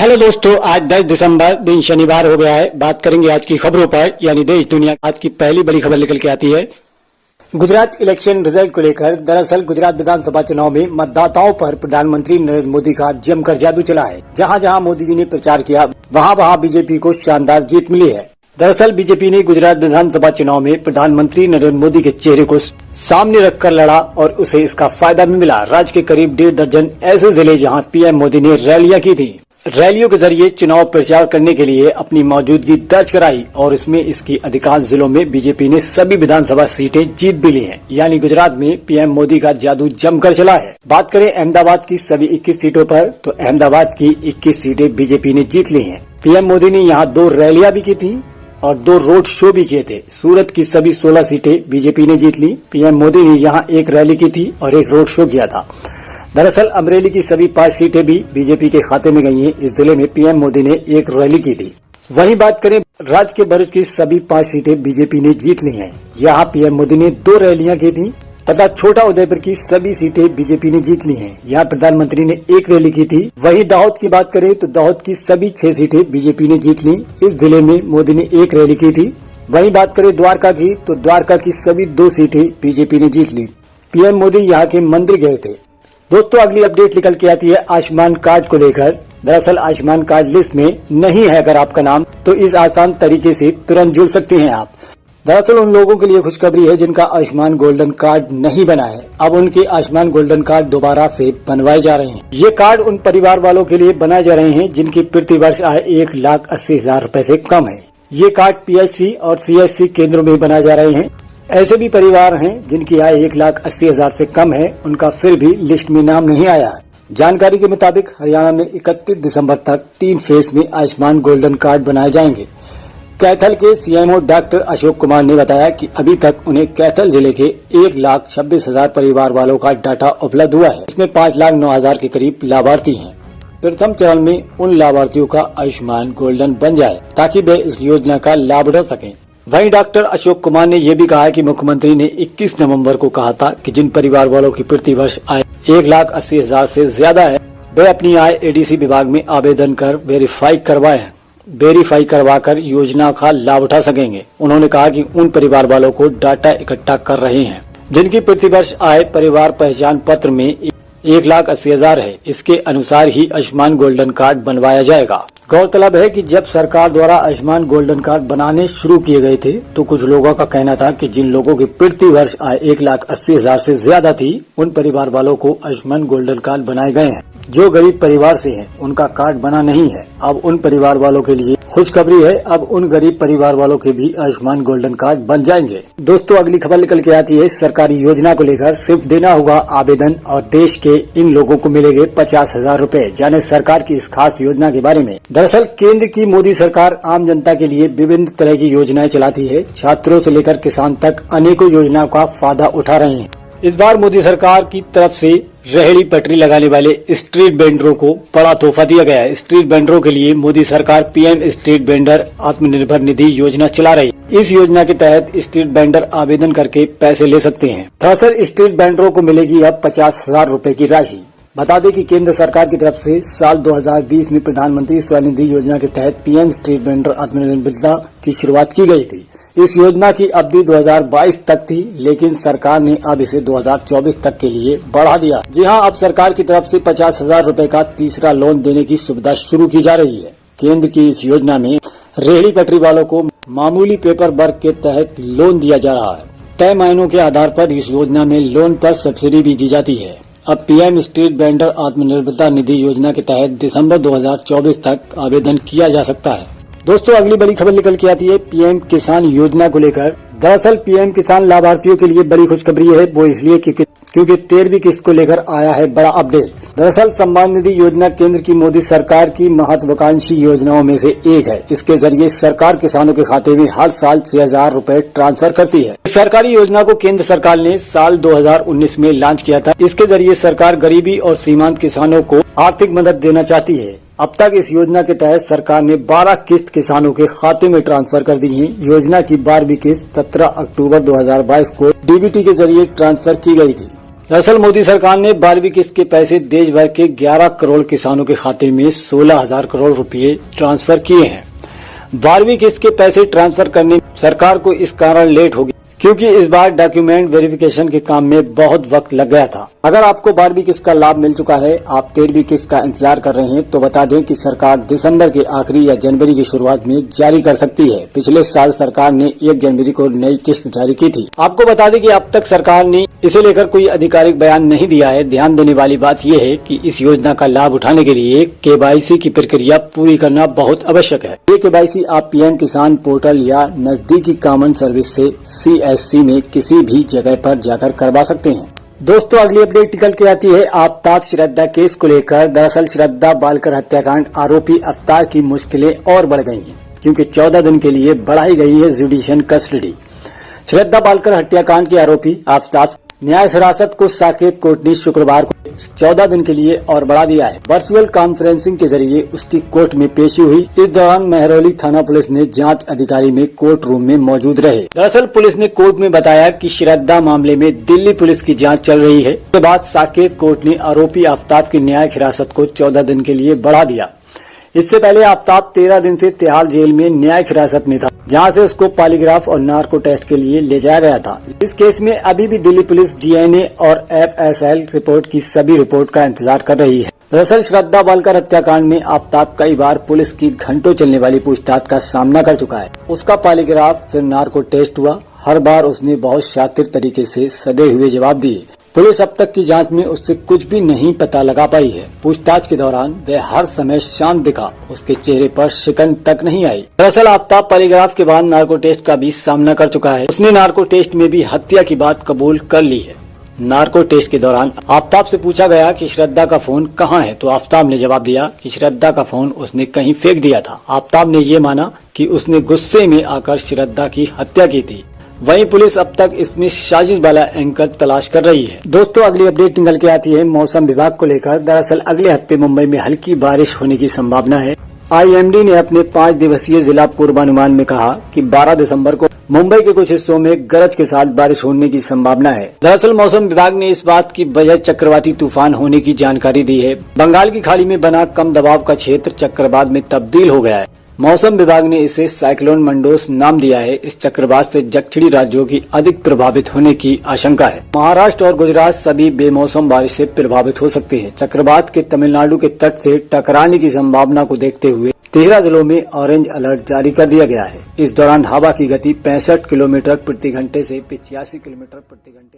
Hello दोस्तों, आज 10 दिसंबर दिन शनिवार हो गया है। बात करेंगे आज की खबरों पर, यानी देश दुनिया। आज की पहली बड़ी खबर निकल के आती है गुजरात इलेक्शन रिजल्ट को लेकर। दरअसल गुजरात विधानसभा चुनाव में मतदाताओं पर प्रधानमंत्री नरेंद्र मोदी का जमकर जादू चला है। जहां जहां मोदी जी ने प्रचार किया, वहां वहां बीजेपी को शानदार जीत मिली है। दरअसल बीजेपी ने गुजरात विधानसभा चुनाव में प्रधानमंत्री नरेंद्र मोदी के चेहरे को सामने रखकर लड़ा और उसे इसका फायदा भी मिला। राज्य के करीब 1.5 दर्जन ऐसे जिले जहां पीएम मोदी ने रैलियां की थी। रैलियों के जरिए चुनाव प्रचार करने के लिए अपनी मौजूदगी दर्ज कराई और इसमें इसकी अधिकांश जिलों में बीजेपी ने सभी विधानसभा सीटें जीत भी ली हैं। यानी गुजरात में पीएम मोदी का जादू जमकर चला है। बात करें अहमदाबाद की सभी 21 सीटों पर, तो अहमदाबाद की 21 सीटें बीजेपी ने जीत ली हैं। पीएम मोदी ने यहाँ 2 रैलियां भी की थी और 2 रोड शो भी किए थे। सूरत की सभी 16 सीटें बीजेपी ने जीत ली। पीएम मोदी ने यहाँ 1 रैली की थी और 1 रोड शो किया था। दरअसल अमरेली की सभी 5 सीटें भी बीजेपी के खाते में गई हैं। इस जिले में पीएम मोदी ने 1 रैली की थी। वहीं बात करें राज्य के भरूच की सभी 5 सीटें बीजेपी ने जीत ली हैं। यहाँ पीएम मोदी ने 2 रैलियां की थी तथा छोटा उदयपुर की सभी सीटें बीजेपी ने जीत ली हैं। यहाँ प्रधानमंत्री ने 1 रैली की थी। वहीं दाहोद की बात करें तो दाहोद की सभी 6 सीटें बीजेपी ने जीत ली। इस जिले में मोदी ने 1 रैली की थी। वहीं बात करें द्वारका की, तो द्वारका की सभी 2 सीटें बीजेपी ने जीत ली। पीएम मोदी यहाँ के मंदिर गए थे। दोस्तों, अगली अपडेट निकल के आती है आयुष्मान कार्ड को लेकर। दरअसल आयुष्मान कार्ड लिस्ट में नहीं है अगर आपका नाम, तो इस आसान तरीके से तुरंत जुड़ सकते हैं आप। दरअसल उन लोगों के लिए खुशखबरी है जिनका आयुष्मान गोल्डन कार्ड नहीं बना है। अब उनके आयुष्मान गोल्डन कार्ड दोबारा से बनवाए जा रहे हैं। ये कार्ड उन परिवार वालों के लिए बनाए जा रहे हैं जिनकी प्रति वर्ष आय 1,80,000 रूपए से कम है। ये कार्ड PHC और CHC केंद्रों में बनाए जा रहे हैं। ऐसे भी परिवार हैं जिनकी आय 1,80,000 से कम है, उनका फिर भी लिस्ट में नाम नहीं आया है। जानकारी के मुताबिक हरियाणा में 31 दिसंबर तक 3 फेज में आयुष्मान गोल्डन कार्ड बनाए जाएंगे। कैथल के CMO डॉक्टर अशोक कुमार ने बताया कि अभी तक उन्हें कैथल जिले के 1,26,000 परिवार वालों का डाटा उपलब्ध हुआ है। इसमें 5,09,000 के करीब लाभार्थी हैं। प्रथम चरण में उन लाभार्थियों का आयुष्मान गोल्डन बन जाए ताकि वे इस योजना का लाभ उठा सकें। वहीं डॉक्टर अशोक कुमार ने यह भी कहा कि मुख्यमंत्री ने 21 नवंबर को कहा था कि जिन परिवार वालों की प्रति वर्ष आय 1,80,000 से ज्यादा है, वे अपनी आय ADC विभाग में आवेदन कर वेरीफाई करवाकर योजना का लाभ उठा सकेंगे। उन्होंने कहा कि उन परिवार वालों को डाटा इकट्ठा कर रहे हैं जिनकी प्रति वर्ष आय परिवार पहचान पत्र में 1,80,000 है। इसके अनुसार ही आयुष्मान गोल्डन कार्ड बनवाया जाएगा। गौरतलब है कि जब सरकार द्वारा आयुष्मान गोल्डन कार्ड बनाने शुरू किए गए थे, तो कुछ लोगों का कहना था कि जिन लोगों की प्रति वर्ष आय 1,80,000 से ज्यादा थी, उन परिवार वालों को आयुष्मान गोल्डन कार्ड बनाए गए हैं। जो गरीब परिवार से हैं, उनका कार्ड बना नहीं है। अब उन परिवार वालों के लिए खुशखबरी है। अब उन गरीब परिवार वालों के भी आयुष्मान गोल्डन कार्ड बन जाएंगे। दोस्तों, अगली खबर निकल के आती है सरकारी योजना को लेकर। सिर्फ देना होगा आवेदन और देश के इन लोगों को मिलेंगे 50,000 रूपए। जाने सरकार की इस खास योजना के बारे में। दरअसल केंद्र की मोदी सरकार आम जनता के लिए विभिन्न तरह की योजनाएं चलाती है। छात्रों से लेकर किसान तक अनेकों योजनाओं का फायदा उठा रहे हैं। इस बार मोदी सरकार की तरफ से रेहड़ी पटरी लगाने वाले स्ट्रीट वेंडरों को बड़ा तोहफा दिया गया है। स्ट्रीट वेंडरों के लिए मोदी सरकार PM street vendor Atmanirbhar Nidhi योजना चला रही है। इस योजना के तहत स्ट्रीट वेंडर आवेदन करके पैसे ले सकते हैं। दरअसल स्ट्रीट वेंडरों को मिलेगी अब 50,000 रूपए की राशि। बता दें कि केंद्र सरकार की तरफ से साल 2020 में प्रधानमंत्री स्वनिधि योजना के तहत PM स्ट्रीट वेंडर आत्मनिर्भरता की शुरुआत की गई थी। इस योजना की अवधि 2022 तक थी, लेकिन सरकार ने अब इसे 2024 तक के लिए बढ़ा दिया। जी हां, अब सरकार की तरफ से 50,000 रूपए का तीसरा लोन देने की सुविधा शुरू की जा रही है। केंद्र की इस योजना में रेहड़ी पटरी वालों को मामूली पेपर वर्क के तहत लोन दिया जा रहा है। तय महीनों के आधार पर इस योजना में लोन पर सब्सिडी भी दी जाती है। अब PM स्ट्रीट वेंडर आत्मनिर्भरता निधि योजना के तहत दिसंबर 2024 तक आवेदन किया जा सकता है। दोस्तों, अगली बड़ी खबर निकल के आती है PM किसान योजना को लेकर। दरअसल PM किसान लाभार्थियों के लिए बड़ी खुशखबरी है। वो इसलिए क्योंकि 13वीं किस्त को लेकर आया है बड़ा अपडेट। दरअसल सम्मान निधि योजना केंद्र की मोदी सरकार की महत्वाकांक्षी योजनाओं में से एक है। इसके जरिए सरकार किसानों के खाते में हर साल 6,000 रूपए ट्रांसफर करती है। इस सरकारी योजना को केंद्र सरकार ने साल 2019 में लॉन्च किया था। इसके जरिए सरकार गरीबी और सीमांत किसानों को आर्थिक मदद देना चाहती है। अब तक इस योजना के तहत सरकार ने 12 किस्त किसानों के खाते में ट्रांसफर कर दी है। योजना की 12वीं किस्त 17 अक्टूबर 2022 को DBT के जरिए ट्रांसफर की गई थी। दरअसल मोदी सरकार ने 12वीं किस्त के पैसे देश भर के 11 करोड़ किसानों के खाते में 16,000 करोड़ रुपए ट्रांसफर किए हैं। 12वीं किस्त के पैसे ट्रांसफर करने में सरकार को इस कारण लेट हो गया क्योंकि इस बार डॉक्यूमेंट वेरिफिकेशन के काम में बहुत वक्त लग गया था। अगर आपको 12वीं किस्त का लाभ मिल चुका है, आप 13वीं किस्त का इंतजार कर रहे हैं, तो बता दें कि सरकार दिसंबर के आखिरी या जनवरी की शुरुआत में जारी कर सकती है। पिछले साल सरकार ने 1 जनवरी को नई किस्त जारी की थी। आपको बता दें कि अब तक सरकार ने इसे लेकर कोई आधिकारिक बयान नहीं दिया है। ध्यान देने वाली बात यह है कि इस योजना का लाभ उठाने के लिए KYC की प्रक्रिया पूरी करना बहुत आवश्यक है। ये KYC आप PM किसान पोर्टल या नजदीकी कॉमन सर्विस से CSC में किसी भी जगह पर जाकर करवा सकते हैं। दोस्तों, अगली अपडेट निकल के आती है आफ्ताब श्रद्धा केस को लेकर। दरअसल श्रद्धा बालकर हत्याकांड आरोपी अफ्तार की मुश्किलें और बढ़ गई हैं क्योंकि 14 दिन के लिए बढ़ाई गई है जुडिशियल कस्टडी। श्रद्धा बालकर हत्याकांड के आरोपी आफ्ताब न्याय हिरासत को साकेत कोर्ट ने शुक्रवार को 14 दिन के लिए और बढ़ा दिया है। वर्चुअल कॉन्फ्रेंसिंग के जरिए उसकी कोर्ट में पेशी हुई। इस दौरान महरौली थाना पुलिस ने जांच अधिकारी में कोर्ट रूम में मौजूद रहे। दरअसल पुलिस ने कोर्ट में बताया कि श्रद्धा मामले में दिल्ली पुलिस की जांच चल रही है। उसके बाद साकेत कोर्ट ने आरोपी आफ्ताब की न्यायिक हिरासत को 14 दिन के लिए बढ़ा दिया। इससे पहले आफ्ताब 13 दिन से तिहाड़ जेल में न्यायिक हिरासत में था, जहां से उसको पॉलीग्राफ और नार्को टेस्ट के लिए ले जाया गया था। इस केस में अभी भी दिल्ली पुलिस DNA और FSL रिपोर्ट की सभी रिपोर्ट का इंतजार कर रही है। दरअसल श्रद्धा बालकर हत्याकांड में आफ्ताब कई बार पुलिस की घंटों चलने वाली पूछताछ का सामना कर चुका है। उसका पॉलीग्राफ फिर नार्को टेस्ट हुआ। हर बार उसने बहुत शातिर तरीके से सधे हुए जवाब दिए। पुलिस अब तक की जांच में उससे कुछ भी नहीं पता लगा पाई है। पूछताछ के दौरान वह हर समय शांत दिखा, उसके चेहरे पर शिकन तक नहीं आई। दरअसल आफ्ताब पॉलीग्राफ के बाद नार्को टेस्ट का भी सामना कर चुका है। उसने नार्को टेस्ट में भी हत्या की बात कबूल कर ली है। नार्को टेस्ट के दौरान आफ्ताब से पूछा गया कि श्रद्धा का फोन कहाँ है, तो आफ्ताब ने जवाब दिया कि श्रद्धा का फोन उसने कहीं फेंक दिया था। आफ्ताब ने ये माना कि उसने गुस्से में आकर श्रद्धा की हत्या की थी। वहीं पुलिस अब तक इसमें साजिश वाला एंकर तलाश कर रही है। दोस्तों, अगली अपडेट निकल के आती है मौसम विभाग को लेकर। दरअसल अगले हफ्ते मुंबई में हल्की बारिश होने की संभावना है। IMD ने अपने 5 दिवसीय जिला पूर्वानुमान में कहा कि 12 दिसंबर को मुंबई के कुछ हिस्सों में गरज के साथ बारिश होने की संभावना है। दरअसल मौसम विभाग ने इस बात की वजह चक्रवाती तूफान होने की जानकारी दी है। बंगाल की खाड़ी में बना कम दबाव का क्षेत्र चक्रवात में तब्दील हो गया है। मौसम विभाग ने इसे साइक्लोन मंडोस नाम दिया है। इस चक्रवात से दक्षिणी राज्यों की अधिक प्रभावित होने की आशंका है। महाराष्ट्र और गुजरात सभी बेमौसम बारिश से प्रभावित हो सकते हैं। चक्रवात के तमिलनाडु के तट से टकराने की संभावना को देखते हुए 13 जिलों में ऑरेंज अलर्ट जारी कर दिया गया है। इस दौरान हवा की गति 65 किलोमीटर प्रति घंटे से 85 किलोमीटर प्रति घंटे